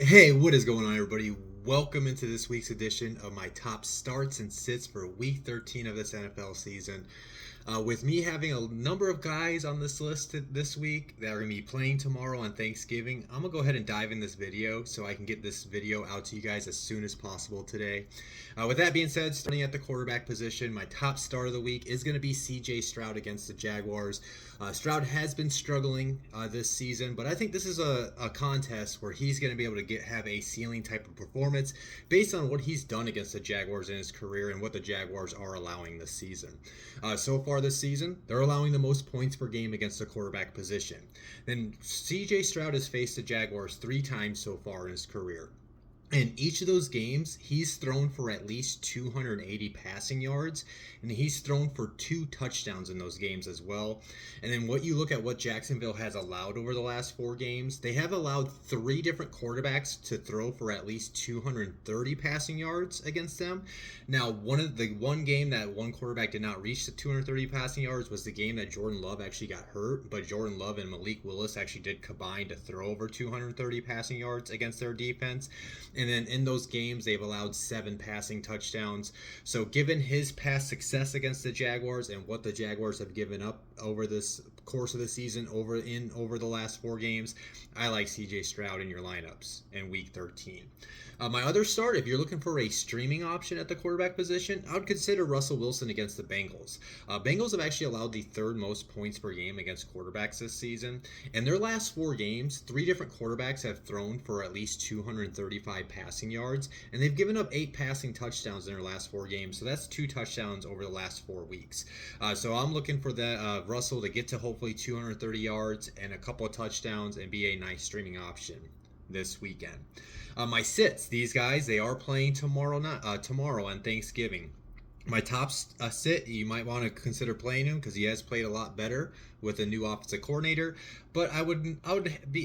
Hey, what is going on, everybody? Welcome into this week's edition of my top starts and sits for Week 13 of this NFL season. With me having a number of guys on this list this week that are going to be playing tomorrow on Thanksgiving, I'm going to go ahead and dive in this video so I can get this video out to you guys as soon as possible today. With that being said, starting at the quarterback position, my top start of the week is going to be CJ Stroud against the Jaguars. Stroud has been struggling this season, but I think this is a contest where he's going to be able to have a ceiling type of performance based on what he's done against the Jaguars in his career and what the Jaguars are allowing this season. So far this season, they're allowing the most points per game against the quarterback position. Then CJ Stroud has faced the Jaguars 3 times so far in his career. In each of those games, he's thrown for at least 280 passing yards, and he's thrown for 2 touchdowns in those games as well. And then what you look at what Jacksonville has allowed over the last 4 games, they have allowed 3 different quarterbacks to throw for at least 230 passing yards against them. Now, one game that one quarterback did not reach the 230 passing yards was the game that Jordan Love actually got hurt, but Jordan Love and Malik Willis actually did combine to throw over 230 passing yards against their defense. And then in those games, they've allowed 7 passing touchdowns. So given his past success against the Jaguars and what the Jaguars have given up over this course of the season over the last 4 games, I like CJ Stroud in your lineups in week 13. My other start, if you're looking for a streaming option at the quarterback position, I would consider Russell Wilson against the Bengals. Bengals have actually allowed the 3rd most points per game against quarterbacks this season. In their last 4 games, 3 different quarterbacks have thrown for at least 235 passing yards, and they've given up 8 passing touchdowns in their last 4 games. So that's 2 touchdowns over the last 4 weeks. So I'm looking for Russell to get to hopefully 230 yards and a couple of touchdowns and be a nice streaming option this weekend. My sits, these guys, they are playing tomorrow on Thanksgiving. My top sit, you might want to consider playing him because he has played a lot better with a new offensive coordinator. But I would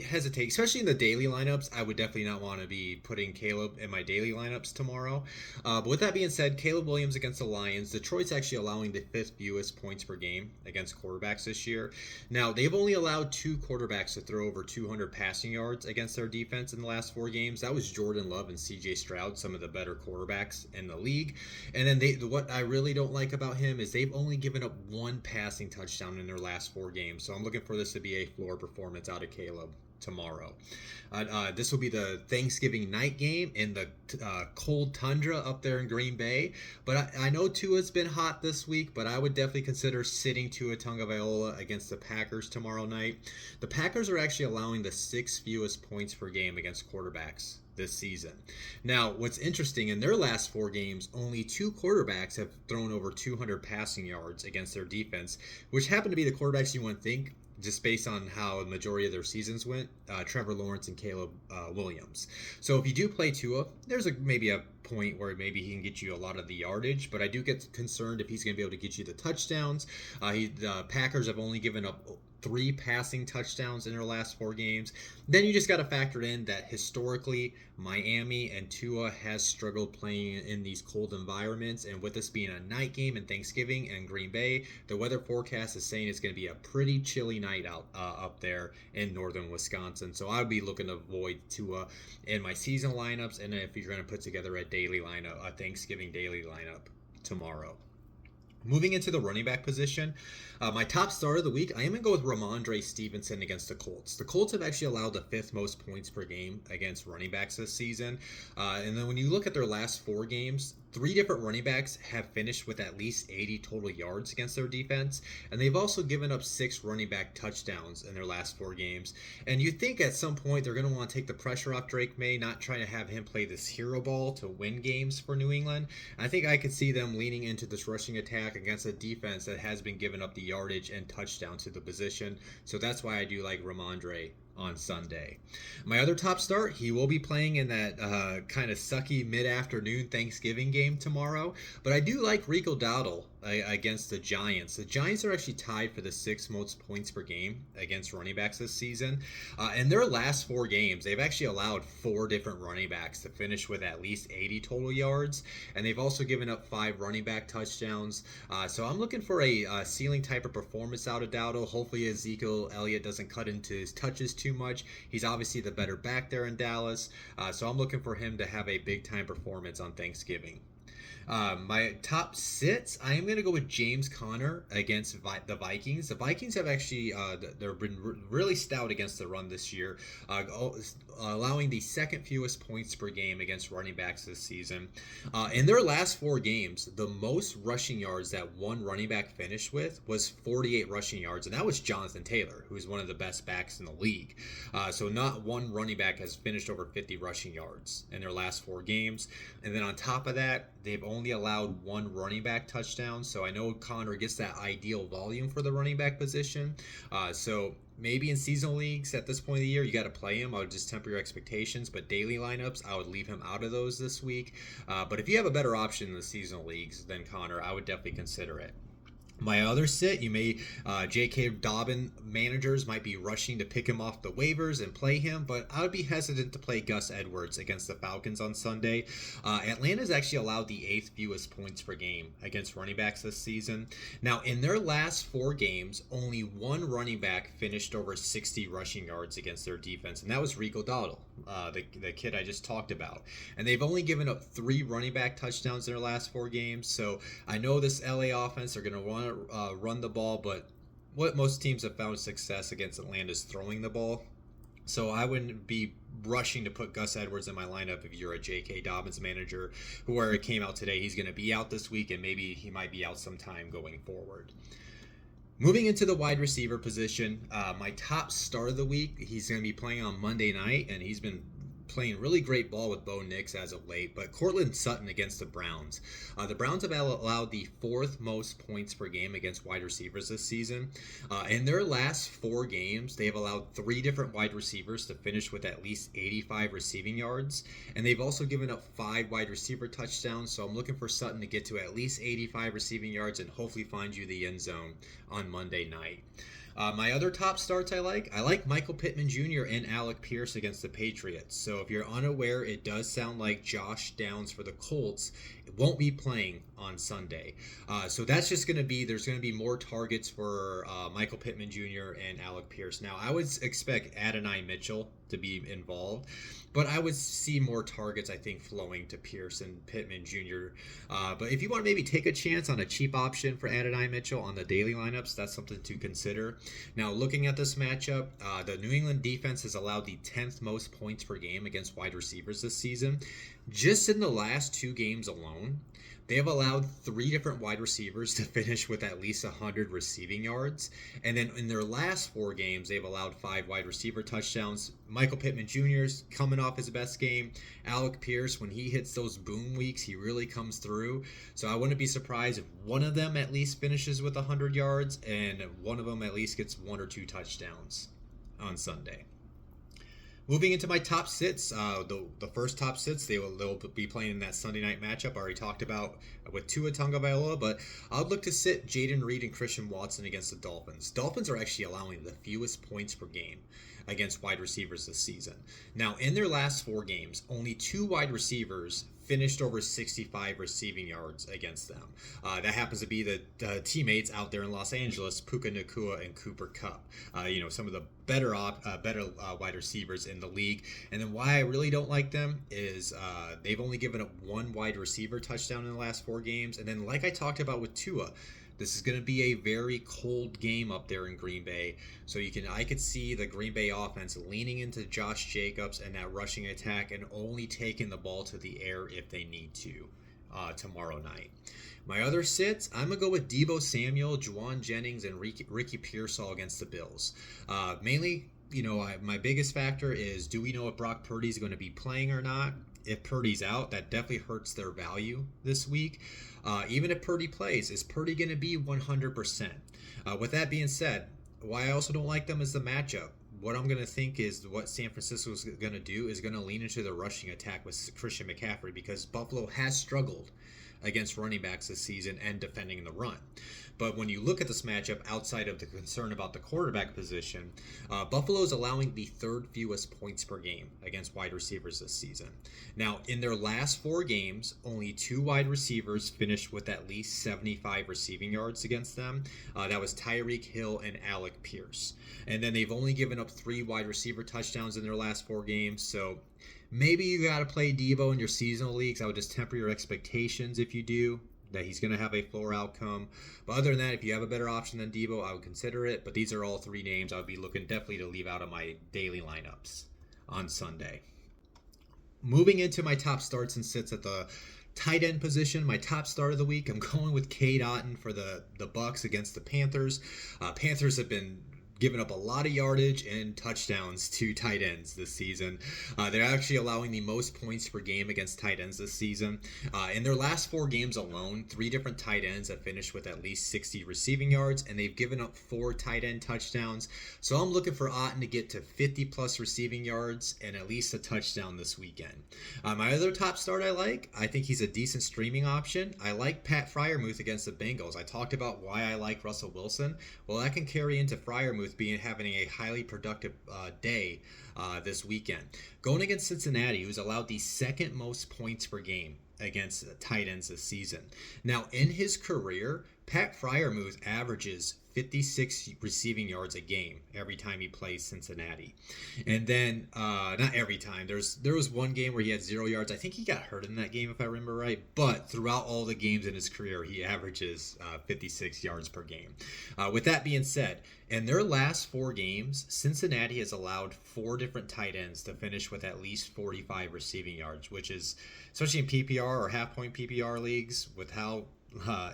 hesitate, especially in the daily lineups. I would definitely not want to be putting Caleb in my daily lineups tomorrow. But with that being said, Caleb Williams against the Lions. Detroit's actually allowing the 5th fewest points per game against quarterbacks this year. Now, they've only allowed 2 quarterbacks to throw over 200 passing yards against their defense in the last 4 games. That was Jordan Love and CJ Stroud, some of the better quarterbacks in the league. And then what I really don't like about him is they've only given up 1 passing touchdown in their last 4 games. So I'm looking for this to be a floor performance out of Caleb tomorrow. This will be the Thanksgiving night game in the cold tundra up there in Green Bay. But I know Tua's been hot this week, but I would definitely consider sitting Tua Tagovailoa against the Packers tomorrow night. The Packers are actually allowing the 6th fewest points per game against quarterbacks this season. Now, what's interesting, in their last 4 games, only 2 quarterbacks have thrown over 200 passing yards against their defense, which happen to be the quarterbacks you want to think just based on how the majority of their seasons went, Trevor Lawrence and Caleb Williams. So if you do play Tua, there's maybe a point where maybe he can get you a lot of the yardage, but I do get concerned if he's going to be able to get you the touchdowns. The Packers have only given up 3 passing touchdowns in their last 4 games. Then you just got to factor in that historically Miami and Tua has struggled playing in these cold environments, and with this being a night game in Thanksgiving and Green Bay, the weather forecast is saying it's going to be a pretty chilly night out up there in northern Wisconsin. So I would be looking to avoid Tua in my season lineups, and if you're going to put together a Thanksgiving daily lineup tomorrow. Moving into the running back position, my top start of the week, I am going to go with Ramondre Stevenson against the Colts. The Colts have actually allowed the 5th most points per game against running backs this season. And then when you look at their last 4 games, 3 different running backs have finished with at least 80 total yards against their defense. And they've also given up 6 running back touchdowns in their last 4 games. And you think at some point they're going to want to take the pressure off Drake May, not trying to have him play this hero ball to win games for New England. I think I could see them leaning into this rushing attack against a defense that has been giving up the yardage and touchdown to the position. So that's why I do like Ramondre on Sunday. My other top start, he will be playing in that kind of sucky mid-afternoon Thanksgiving game tomorrow, but I do like Rico Dowdle against the Giants. The Giants are actually tied for the 6th most points per game against running backs this season. In their last 4 games, they've actually allowed 4 different running backs to finish with at least 80 total yards, and they've also given up 5 running back touchdowns. So I'm looking for a ceiling type of performance out of Dowdle. Hopefully Ezekiel Elliott doesn't cut into his touches too much. He's obviously the better back there in Dallas, so I'm looking for him to have a big time performance on Thanksgiving. My top sits, I am going to go with James Conner against the Vikings. The Vikings have actually they've been really stout against the run this year, allowing the second fewest points per game against running backs this season. In their last 4 games, the most rushing yards that one running back finished with was 48 rushing yards, and that was Jonathan Taylor, who is one of the best backs in the league. So not one running back has finished over 50 rushing yards in their last 4 games. And then on top of that, they've only allowed one running back touchdown. So I know Conner gets that ideal volume for the running back position. So maybe in seasonal leagues at this point of the year, you got to play him. I would just temper your expectations. But daily lineups, I would leave him out of those this week. But if you have a better option in the seasonal leagues than Conner, I would definitely consider it. My other sit, you may J.K. Dobbin managers might be rushing to pick him off the waivers and play him, but I would be hesitant to play Gus Edwards against the Falcons on Sunday. Atlanta's actually allowed the 8th fewest points per game against running backs this season. Now, in their last 4 games, only one running back finished over 60 rushing yards against their defense, and that was Rico Dowdle, the kid I just talked about. And they've only given up 3 running back touchdowns in their last 4 games, so I know this LA offense are going to want to run the ball, but what most teams have found success against Atlanta is throwing the ball. So I wouldn't be rushing to put Gus Edwards in my lineup if you're a J.K. Dobbins manager, where it came out today he's going to be out this week, and maybe he might be out sometime going forward. Moving into the wide receiver position, my top start of the week, he's going to be playing on Monday night, and he's been playing really great ball with Bo Nix as of late, but Cortland Sutton against the Browns. The Browns have allowed the 4th most points per game against wide receivers this season. In their last 4 games, they've allowed 3 different wide receivers to finish with at least 85 receiving yards, and they've also given up 5 wide receiver touchdowns, so I'm looking for Sutton to get to at least 85 receiving yards and hopefully find you the end zone on Monday night. My other top starts I like Michael Pittman Jr. and Alec Pierce against the Patriots. So if you're unaware, it does sound like Josh Downs for the Colts won't be playing on Sunday. So that's just going to be, there's going to be more targets for Michael Pittman Jr. and Alec Pierce. Now, I would expect Adonai Mitchell to be involved, but I would see more targets, I think, flowing to Pierce and Pittman Jr. But if you want to maybe take a chance on a cheap option for Adonai Mitchell on the daily lineups, that's something to consider. Now, looking at this matchup, the New England defense has allowed the 10th most points per game against wide receivers this season. Just in the last 2 games alone, they have allowed 3 different wide receivers to finish with at least 100 receiving yards. And then in their last 4 games, they've allowed 5 wide receiver touchdowns. Michael Pittman Jr. is coming off his best game. Alec Pierce, when he hits those boom weeks, he really comes through. So I wouldn't be surprised if one of them at least finishes with 100 yards and one of them at least gets 1 or 2 touchdowns on Sunday. Moving into my top sits, the first top sits, they'll be playing in that Sunday night matchup I already talked about with Tua Tagovailoa, but I'd look to sit Jaden Reed and Christian Watson against the Dolphins. Dolphins are actually allowing the fewest points per game against wide receivers this season. Now, in their last 4 games, only 2 wide receivers finished over 65 receiving yards against them. That happens to be the teammates out there in Los Angeles, Puka Nacua and Cooper Kupp. Some of the better wide receivers in the league. And then why I really don't like them is they've only given up 1 wide receiver touchdown in the last 4 games. And then, like I talked about with Tua, this is going to be a very cold game up there in Green Bay. So I could see the Green Bay offense leaning into Josh Jacobs and that rushing attack and only taking the ball to the air if they need to tomorrow night. My other sits, I'm going to go with Deebo Samuel, Juwan Jennings, and Ricky Pearsall against the Bills. Mainly, my biggest factor is, do we know if Brock Purdy is going to be playing or not? If Purdy's out, that definitely hurts their value this week. Even if Purdy plays, is Purdy going to be 100%? With that being said, why I also don't like them is the matchup. What I'm going to think is what San Francisco is going to do is going to lean into the rushing attack with Christian McCaffrey, because Buffalo has struggled against running backs this season and defending the run. But when you look at this matchup outside of the concern about the quarterback position, Buffalo is allowing the third fewest points per game against wide receivers this season. Now, in their last 4 games, only 2 wide receivers finished with at least 75 receiving yards against them. That was Tyreek Hill and Alec Pierce. And then they've only given up 3 wide receiver touchdowns in their last 4 games. So maybe you got to play Deebo in your seasonal leagues. I would just temper your expectations if you do, that he's going to have a floor outcome. But other than that, if you have a better option than Deebo, I would consider it. But these are all 3 names I would be looking definitely to leave out of my daily lineups on Sunday. Moving into my top starts and sits at the tight end position, my top start of the week, I'm going with Cade Otton for the Bucs against the Panthers. Panthers have been giving up a lot of yardage and touchdowns to tight ends this season. They're actually allowing the most points per game against tight ends this season. In their last 4 games alone, 3 different tight ends have finished with at least 60 receiving yards, and they've given up 4 tight end touchdowns. So I'm looking for Otton to get to 50 plus receiving yards and at least a touchdown this weekend. My other top start I think he's a decent streaming option. I like Pat Freiermuth against the Bengals. I talked about why I like Russell Wilson. Well, that can carry into Freiermuth having a highly productive day this weekend. Going against Cincinnati, who's allowed the second most points per game against tight ends this season. Now, in his career, Pat Freiermuth averages 56 receiving yards a game every time he plays Cincinnati. And then, not every time, there was one game where he had 0 yards. I think he got hurt in that game, if I remember right. But throughout all the games in his career, he averages 56 yards per game. With that being said, in their last 4 games, Cincinnati has allowed 4 different tight ends to finish with at least 45 receiving yards, which is, especially in PPR or half-point PPR leagues, with how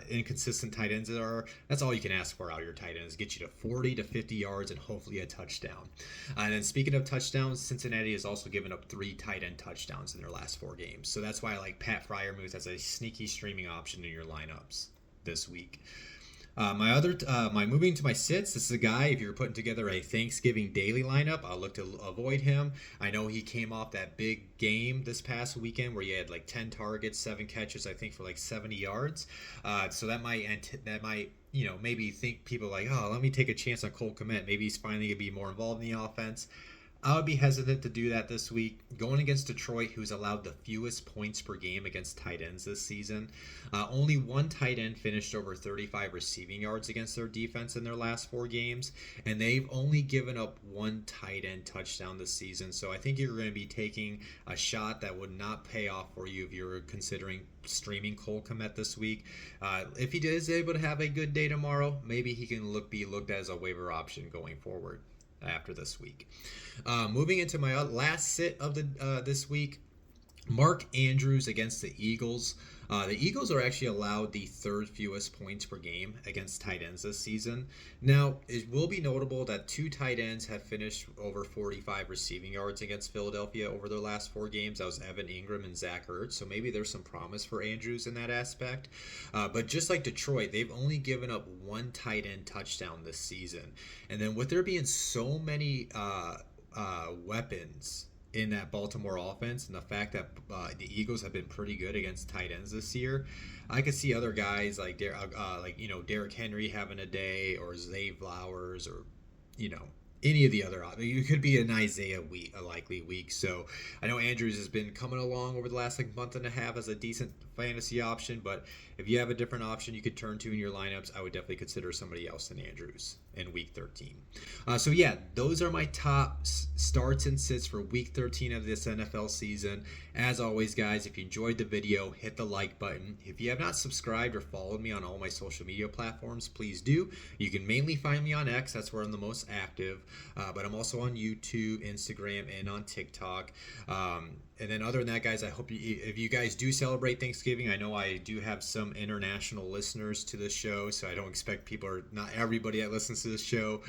inconsistent tight ends are, that's all you can ask for out of your tight ends. Get you to 40 to 50 yards and hopefully a touchdown. And then speaking of touchdowns, Cincinnati has also given up 3 tight end touchdowns in their last 4 games. So that's why I like Pat Freiermuth as a sneaky streaming option in your lineups this week. My moving to my sits, this is a guy, if you're putting together a Thanksgiving daily lineup, I'll look to avoid him. I know he came off that big game this past weekend where he had like 10 targets, 7 catches, I think, for like 70 yards. So that might maybe think people like, oh, let me take a chance on Cole Kmet. Maybe he's finally going to be more involved in the offense. I would be hesitant to do that this week. Going against Detroit, who's allowed the fewest points per game against tight ends this season. Only 1 tight end finished over 35 receiving yards against their defense in their last 4 games, and they've only given up 1 tight end touchdown this season. So I think you're going to be taking a shot that would not pay off for you if you're considering streaming Cole Kmet this week. If he is able to have a good day tomorrow, maybe he can be looked at as a waiver option going forward after this week. Moving into my last sit of this week, Mark Andrews against the Eagles. The Eagles are actually allowed the 3rd fewest points per game against tight ends this season. Now, it will be notable that 2 tight ends have finished over 45 receiving yards against Philadelphia over their last 4 games. That was Evan Ingram and Zach Ertz, so maybe there's some promise for Andrews in that aspect. But just like Detroit, they've only given up 1 tight end touchdown this season. And then with there being so many weapons in that Baltimore offense, and the fact that the Eagles have been pretty good against tight ends this year, I could see other guys like Derrick Henry having a day, or Zay Flowers, or any of the other. It could be an Isaiah week, a likely week. So I know Andrews has been coming along over the last month and a half as a decent fantasy option, but if you have a different option you could turn to in your lineups, I would definitely consider somebody else than Andrews in week 13. So yeah, those are my top starts and sits for week 13 of this NFL season. As always, guys, if you enjoyed the video, hit the like button. If you have not subscribed or followed me on all my social media platforms, please do. You can mainly find me on X, that's where I'm the most active, but I'm also on YouTube, Instagram, and on TikTok. And then other than that, guys, I hope if you guys do celebrate Thanksgiving, I know I do have some international listeners to this show, so I don't expect not everybody that listens to this show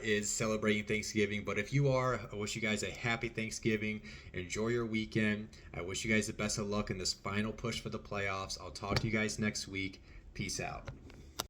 is celebrating Thanksgiving. But if you are, I wish you guys a happy Thanksgiving. Enjoy your weekend. I wish you guys the best of luck in this final push for the playoffs. I'll talk to you guys next week. Peace out.